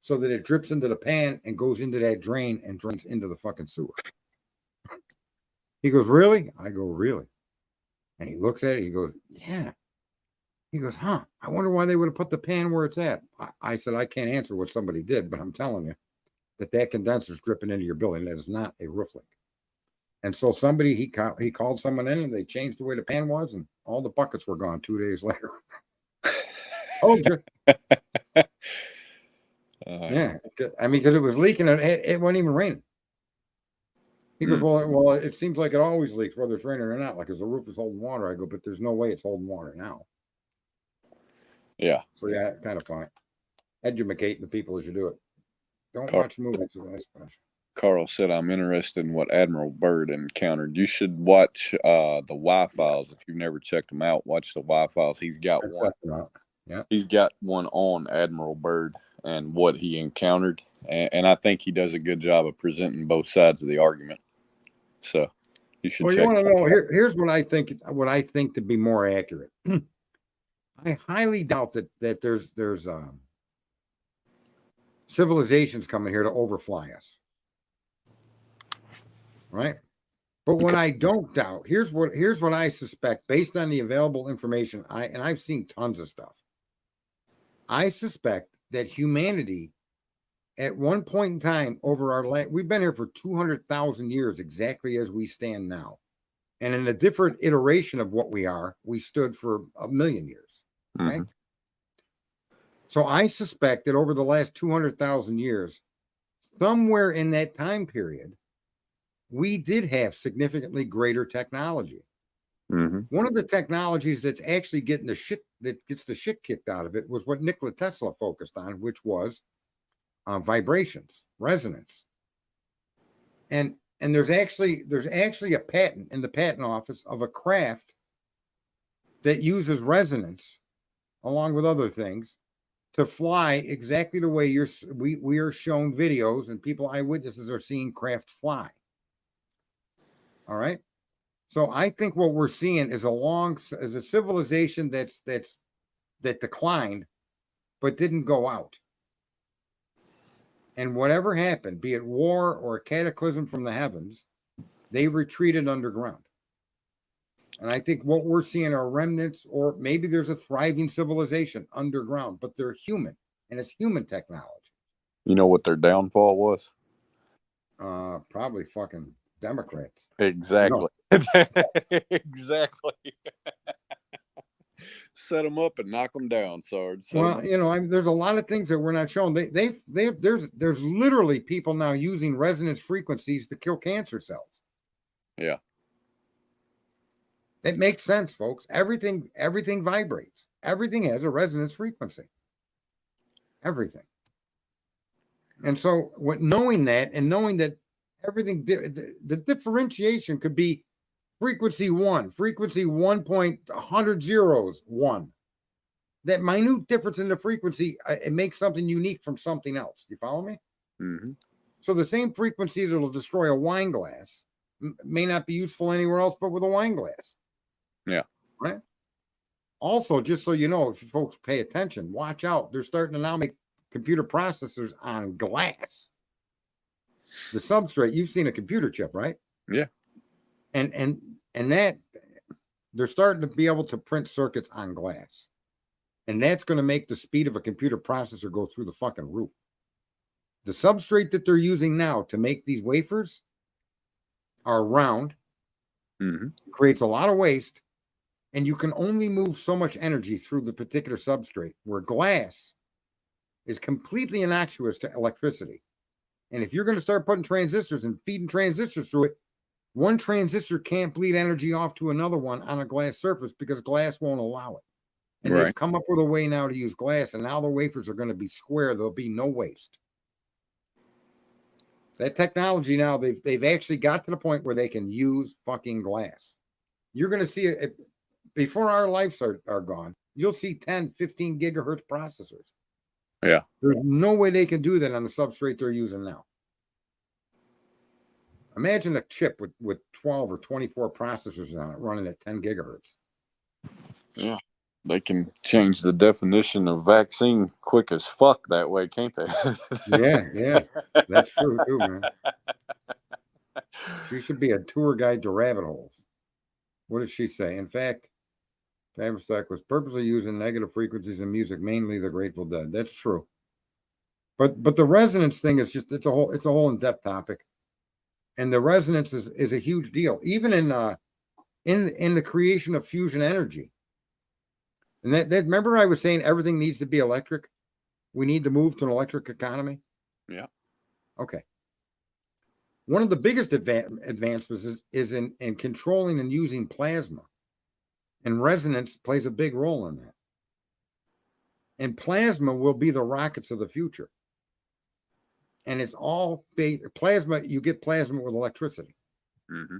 so that it drips into the pan and goes into that drain and drains into the fucking sewer." He goes, "Really?" I go, "Really?" And he looks at it. He goes, "Yeah." He goes, "Huh, I wonder why they would have put the pan where it's at." I said, "I can't answer what somebody did, but I'm telling you that condenser is dripping into your building. That is not a roof leak." And so he called someone in, and they changed the way the pan was, and all the buckets were gone 2 days later. Told you. uh, Yeah. I mean, because it was leaking, and it wasn't even raining. He goes, mm, well, it seems like it always leaks, whether it's raining or not. Like, because the roof is holding water. I go, but there's no way it's holding water now. yeah. So yeah, kind of funny. Educate the people as you do it. Don't Carl, watch movies with ice special. Carl said, I'm interested in what Admiral Byrd encountered. You should watch the Y Files. If you've never checked them out, watch the Y Files. He's got one. Yeah. He's got one on Admiral Byrd and what he encountered. And I think he does a good job of presenting both sides of the argument. So you should Well, you check want to it know? out. Here's what I think. What I think to be more accurate. I highly doubt that there's civilizations coming here to overfly us, right? But what I don't doubt, here's what I suspect based on the available information. I've seen tons of stuff. I suspect that humanity, at one point in time over our land, we've been here for 200,000 years, exactly as we stand now. And in a different iteration of what we are, we stood for 1,000,000 years. Okay. Mm-hmm. So I suspect that over the last 200,000 years, somewhere in that time period, we did have significantly greater technology. Mm-hmm. One of the technologies that's actually that gets the shit kicked out of it was what Nikola Tesla focused on, which was vibrations, resonance. And there's actually a patent in the patent office of a craft that uses resonance along with other things to fly exactly the way we are shown videos, and people eyewitnesses are seeing craft fly. All right. So I think what we're seeing is a civilization that declined, but didn't go out. And whatever happened, be it war or a cataclysm from the heavens, they retreated underground. And I think what we're seeing are remnants, or maybe there's a thriving civilization underground, but they're human, and it's human technology. You know what their downfall was? Probably fucking Democrats. Exactly. Exactly. Set them up and knock them down, Sarge. Well, there's a lot of things that we're not shown. There's literally people now using resonance frequencies to kill cancer cells. Yeah. It makes sense, folks. Everything vibrates. Everything has a resonance frequency. Everything. And so, knowing that everything, the differentiation could be frequency 1, frequency 1.100 That minute difference in the frequency, it makes something unique from something else. You follow me? Mm-hmm. So the same frequency that will destroy a wine glass may not be useful anywhere else but with a wine glass. Yeah. Right? Also, just so you know, if you folks pay attention, watch out. They're starting to now make computer processors on glass. The substrate, you've seen a computer chip, right? Yeah. And that they're starting to be able to print circuits on glass. And that's going to make the speed of a computer processor go through the fucking roof. The substrate that they're using now to make these wafers are round, creates a lot of waste, and you can only move so much energy through the particular substrate, where glass is completely innocuous to electricity. And if you're going to start putting transistors and feeding transistors through it, one transistor can't bleed energy off to another one on a glass surface because glass won't allow it. And they've come up with a way now to use glass, and now the wafers are going to be square. There'll be no waste. That technology now, they've actually got to the point where they can use fucking glass. You're going to see it before our lives are gone. You'll see 10, 15 gigahertz processors. Yeah. There's no way they can do that on the substrate they're using now. Imagine a chip with 12 or 24 processors on it running at 10 gigahertz. Yeah. They can change the definition of vaccine quick as fuck that way, can't they? Yeah. That's true too, man. She should be a tour guide to rabbit holes. What does she say? In fact, Tavistock was purposely using negative frequencies in music, mainly the Grateful Dead. That's true. But the resonance thing is just it's a whole in-depth topic. And the resonance is a huge deal, even in the creation of fusion energy. And that remember I was saying everything needs to be electric. We need to move to an electric economy. Yeah. Okay. One of the biggest advancements is in controlling and using plasma. And resonance plays a big role in that. And plasma will be the rockets of the future. And it's all plasma. You get plasma with electricity. Mm-hmm.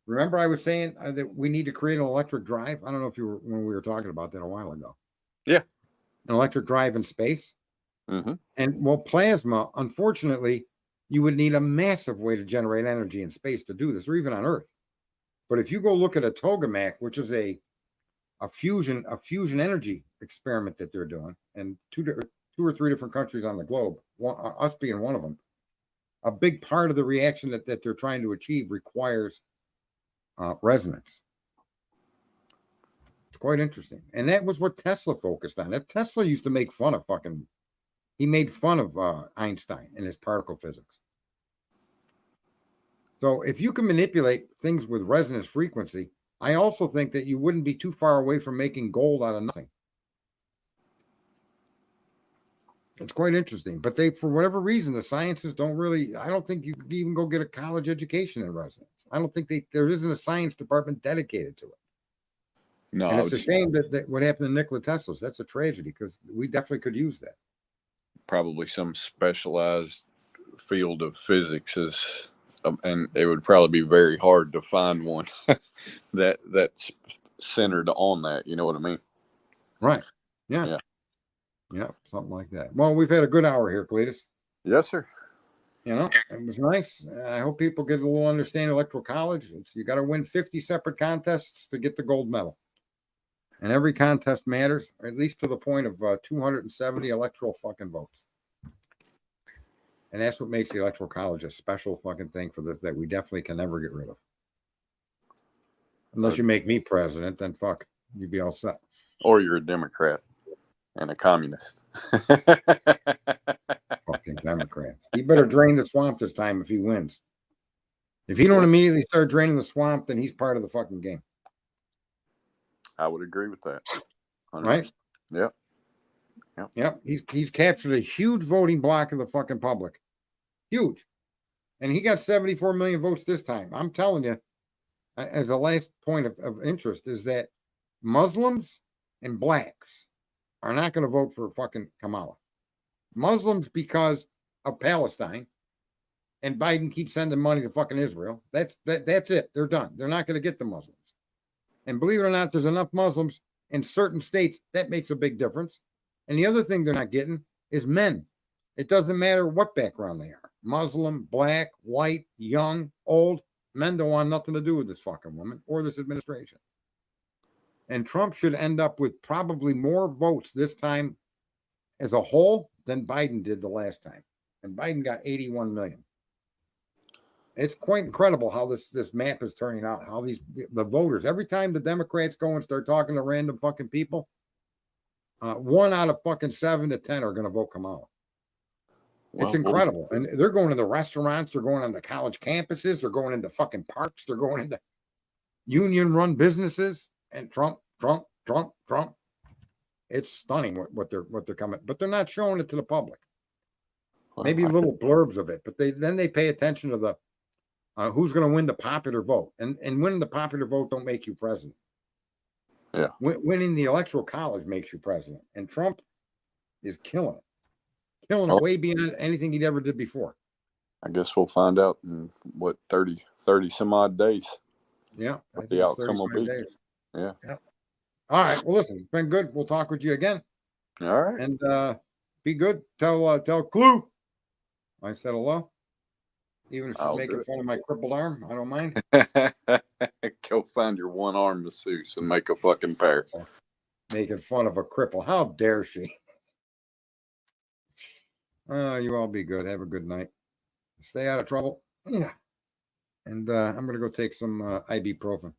Remember I was saying that we need to create an electric drive? I don't know if you were when we were talking about that a while ago. Yeah. An electric drive in space. Mm-hmm. And well, plasma, unfortunately, you would need a massive way to generate energy in space to do this, or even on Earth. But if you go look at a tokamak, which is a fusion energy experiment that they're doing, and two or three different countries on the globe, us being one of them, a big part of the reaction that they're trying to achieve requires resonance. It's quite interesting. And that was what Tesla focused on. Tesla used to make fun of he made fun of Einstein and his particle physics. So if you can manipulate things with resonance frequency, I also think that you wouldn't be too far away from making gold out of nothing. It's quite interesting. But for whatever reason, the sciences don't really, I don't think you could even go get a college education in resonance. I don't think there isn't a science department dedicated to it. No, and it's a shame that what happened to Nikola Tesla's. That's a tragedy because we definitely could use that. Probably some specialized field of physics and it would probably be very hard to find one that's centered on that. You know what I mean? Right. Yeah. Something like that. Well, we've had a good hour here, Cletus. Yes, sir. You know, it was nice. I hope people get a little understanding of Electoral College. You got to win 50 separate contests to get the gold medal. And every contest matters, at least to the point of 270 electoral fucking votes. And that's what makes the Electoral College a special fucking thing for this that we definitely can never get rid of. Unless you make me president, then fuck, you'd be all set. Or you're a Democrat and a communist. Fucking Democrats. He better drain the swamp this time if he wins. If he don't immediately start draining the swamp, then he's part of the fucking game. I would agree with that. 100%. Right? Yep. Yep. He's captured a huge voting block of the fucking public. Huge. And he got 74 million votes this time. I'm telling you, as a last point of interest, is that Muslims and blacks are not going to vote for fucking Kamala. Muslims because of Palestine, and Biden keeps sending money to fucking Israel. That's it. They're done. They're not going to get the Muslims. And believe it or not, there's enough Muslims in certain states that makes a big difference. And the other thing they're not getting is men. It doesn't matter what background they are. Muslim, black, white, young, old. Men don't want nothing to do with this fucking woman or this administration. And Trump should end up with probably more votes this time as a whole than Biden did the last time. And Biden got 81 million. It's quite incredible how this map is turning out, how the voters, every time the Democrats go and start talking to random fucking people, 1 out of fucking 7 to 10 are going to vote Kamala. It's incredible. And they're going to the restaurants, they're going on the college campuses, they're going into fucking parks, they're going into union-run businesses, and Trump. It's stunning what they're coming, but they're not showing it to the public. Maybe little blurbs of it, but they pay attention to the who's going to win the popular vote, and winning the popular vote don't make you president. Yeah, winning the Electoral College makes you president, and Trump is killing it way beyond anything he'd ever did before. I guess we'll find out in 30 some odd days. Yeah, what the outcome will be. Days. Yeah. All right. Well, listen, it's been good. We'll talk with you again. All right. And be good. Tell Clue I said hello. Even if she's making fun of my crippled arm, I don't mind. Go find your one arm masseuse and make a fucking pair. Making fun of a cripple. How dare she? You all be good. Have a good night. Stay out of trouble. Yeah. And I'm going to go take some ibuprofen.